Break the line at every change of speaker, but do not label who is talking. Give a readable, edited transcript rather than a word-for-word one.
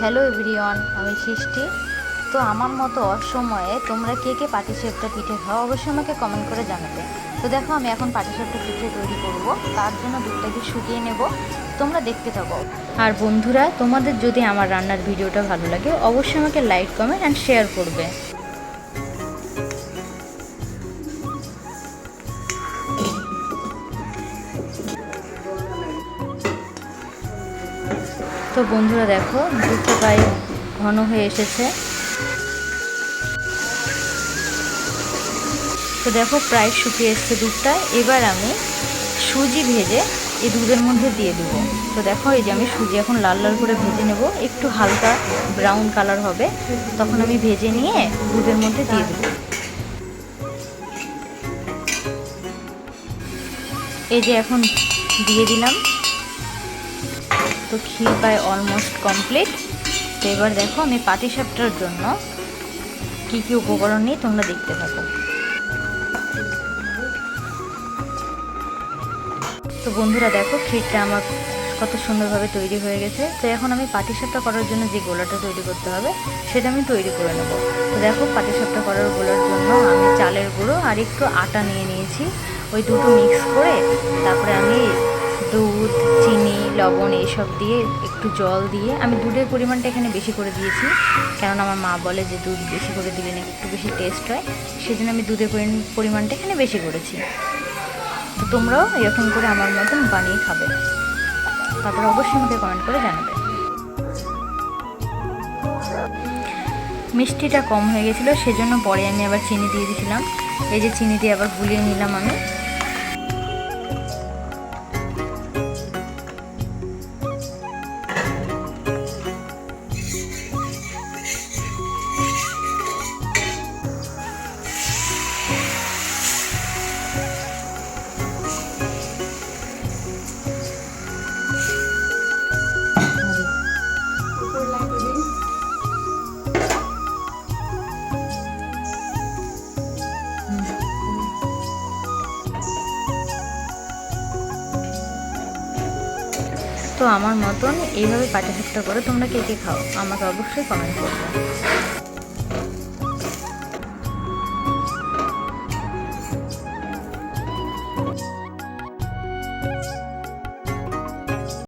Hello everyone, আমি সৃষ্টি। তো আমার মতো অসময়ে তোমরা কে কে পাটিসাপটা পিঠে খাও অবশ্যই আমাকে কমেন্ট করে জানাবে। তো দেখো আমি এখন পাটিসাপটা পিঠে তৈরি করব, তার জন্য দুধটাকে শুকিয়ে নেব। তোমরা দেখতে থাকো। আর বন্ধুরা, তোমাদের যদি আমার রান্নার ভিডিওটা ভালো লাগে অবশ্যই আমাকে লাইক, কমেন্ট অ্যান্ড শেয়ার করবে। তো বন্ধুরা দেখো, দুধটা প্রায় ঘন হয়ে এসেছে। তো দেখো প্রায় শুকিয়ে এসছে দুধটা। এবার আমি সুজি ভেজে এই দুধের মধ্যে দিয়ে দেবো। তো দেখো এই যে আমি সুজি এখন লাল লাল করে ভেজে নেব, একটু হালকা ব্রাউন কালার হবে তখন আমি ভেজে নিয়ে দুধের মধ্যে দিয়ে দেবো। এই যে এখন দিয়ে দিলাম। তো ক্ষীর প্রায় অলমোস্ট কমপ্লিট। তো এবার দেখো আমি পাটিসাপটার জন্য কি কি উপকরণ নিই তোমরা দেখতে থাকো। তো বন্ধুরা দেখো ক্ষীরটা আমার কত সুন্দরভাবে তৈরি হয়ে গেছে। তো এখন আমি পাটিসাপটা করার জন্য যে গোলাটা তৈরি করতে হবে সেটা আমি তৈরি করে নেব। তো দেখো পাটিসাপটা করার গোলার জন্য আমি চালের গুঁড়ো আর একটু আটা নিয়ে নিয়েছি। ওই দুটো মিক্স করে তারপরে আমি দুধ, চিনি, লবণ এইসব দিয়ে একটু জল দিয়ে, আমি দুধের পরিমাণটা এখানে বেশি করে দিয়েছি, কারণ আমার মা বলে যে দুধ বেশি করে দিলে নাকি একটু বেশি টেস্ট হয়, সেজন্য আমি দুধের পরিমাণটা এখানে বেশি করেছি। তো তোমরাও এরকম করে আমার মতন বানিয়ে খাবে, তারপরে অবশ্যই আমাকে কমেন্ট করে জানাবে। মিষ্টিটা কম হয়ে গেছিলো, সেজন্য পরে আমি আবার চিনি দিয়ে দিয়েছিলাম। এই যে চিনি দিয়ে আবার গুলিয়ে নিলাম আমি। তো আমার মতন এইভাবে পাটিসাপটা করে তোমরা কে কে খাও আমাকে অবশ্যই কমেন্ট করবে।